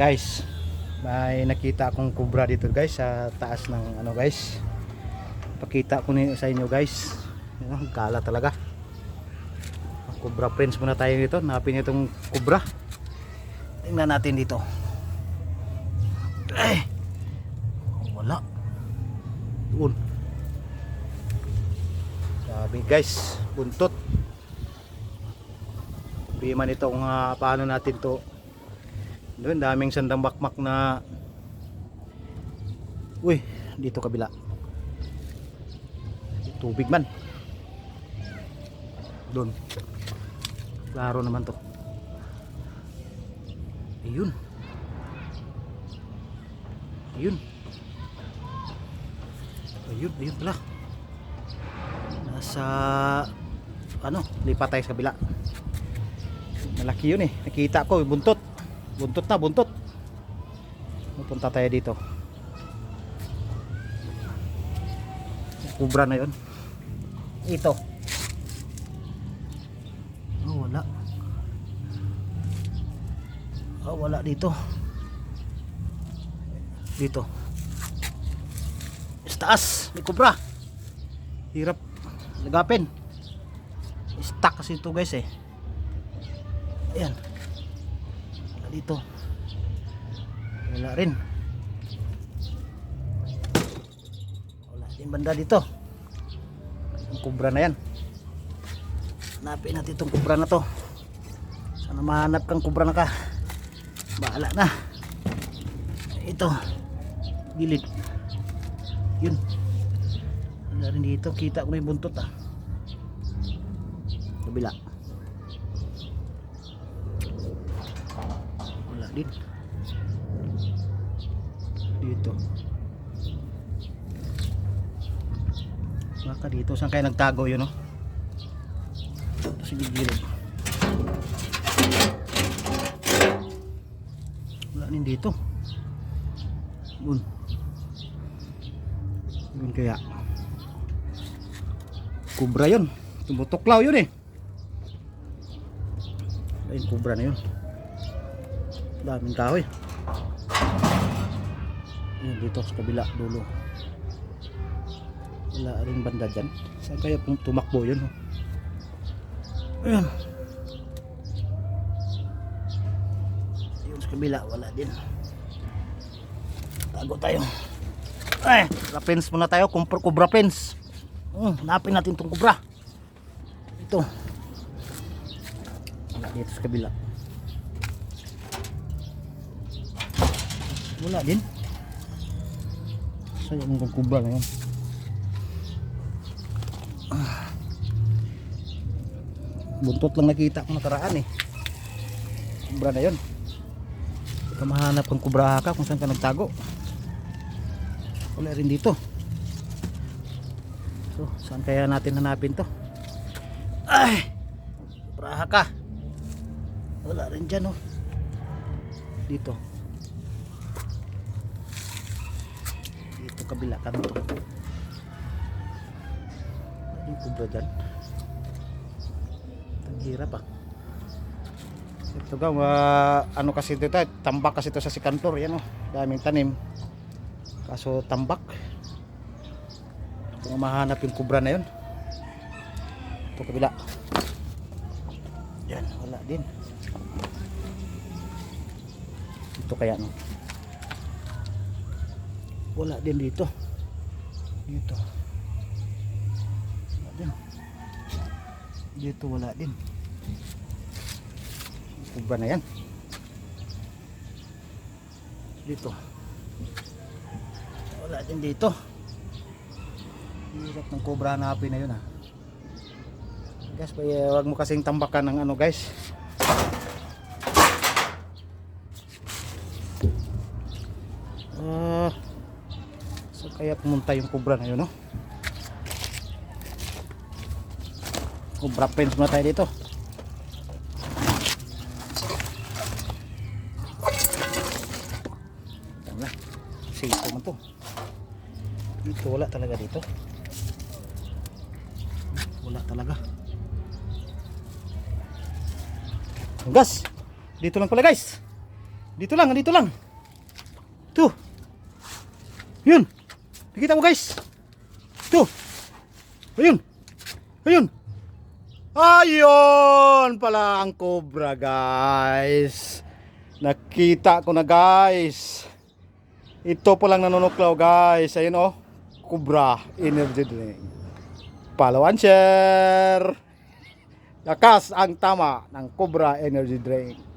Guys, may nakita akong kubra dito guys sa taas ng ano guys. Pakita ko sa inyo guys. Ang gala talaga. Kubra friends muna tayo dito. Hanapin itong kubra. Tingnan natin dito. Wala. Doon. Sabi guys, buntot. Biman itong paano natin to. Doon daming sandang bakmak na. Uy, dito kabila. Tubig man. Doon. Klaro naman to. Ayun. Ayun. Ayun pala. Nasa ano, lipat tayo sa kabila. Malaki yun eh. Nakita ko, buntot. Buntot na, buntot. Pupunta tayo dito. Kubra na yun. Ito. Oh, wala. Oh, wala dito. Dito. Sa taas, may kubra. Hirap lagapin. Stuck kasi ito guys eh. Ayan. Wala dito. Wala rin. Wala din banda dito. Ang kubra na yan. Hanapin natin itong kubra na to. Sana mahanap kang kubra na ka. Bahala na. Ito. Gilid. Yun. Wala rin dito. Kita ko na yung buntot ah. Kabila. Wala din. Dito. Baka dito. Saan kaya nagtago yun no? Ito sa gilid. Wala din dito. Yun. Yun kaya. Kubra yun. Tumutuklaw yun eh. Ayun kubra na yun. Daming kahoy. Ayun dito sa kabila dulo. Wala rin banda dyan. Saan kaya tumakbo yun? Ayun. Ayun sa kabila wala din. Tago tayo. Ay, pens muna tayo. Kubra pens. Hanapin natin itong kubra. Ito. Wala dito sa kabila. Wala din. Saan yung kubra na yun? Buntot lang nakita ko nakaraan eh. Kubra na yun. Ika mahanap kang kubra ka kung saan ka nagtago. Wala rin dito. So, saan kaya natin hanapin to? Ay! Kubra ka. Wala rin dyan oh. Dito. Dito kabila kanto. Yung kubra dyan. Ang hirap ah. Ito ga, ano kasi ito, tambak kasi ito sa sikantor. Yan oh, daming tanim. Kaso tambak. Kung mahanap yung kubra na yun. Ito kabila. Yan, wala din. Ito kaya no. Wala din dito. Dito. Wala din. Dito wala din. Kubra na yan. Dito. Wala din dito. Hirap ng kubra hanapin na yun ah. Guys, wag mo kasing tambakan ng ano guys. So kaya pumunta yung kubra na yun no. Kubra pens muna tayo dito. Tama. Safe naman to. Dito wala talaga dito. Wala talaga. Gas. Dito lang pala guys. Dito lang, dito lang. Tuh. Yun. Nakita mo guys. Tuh. Ayun. Ayun. Ayun pala ang cobra guys. Nakita ko na guys. Ito po lang nanunuklaw guys. Ayun oh. Cobra energy drink. Follow and share. Lakas ang tama ng Cobra energy drink.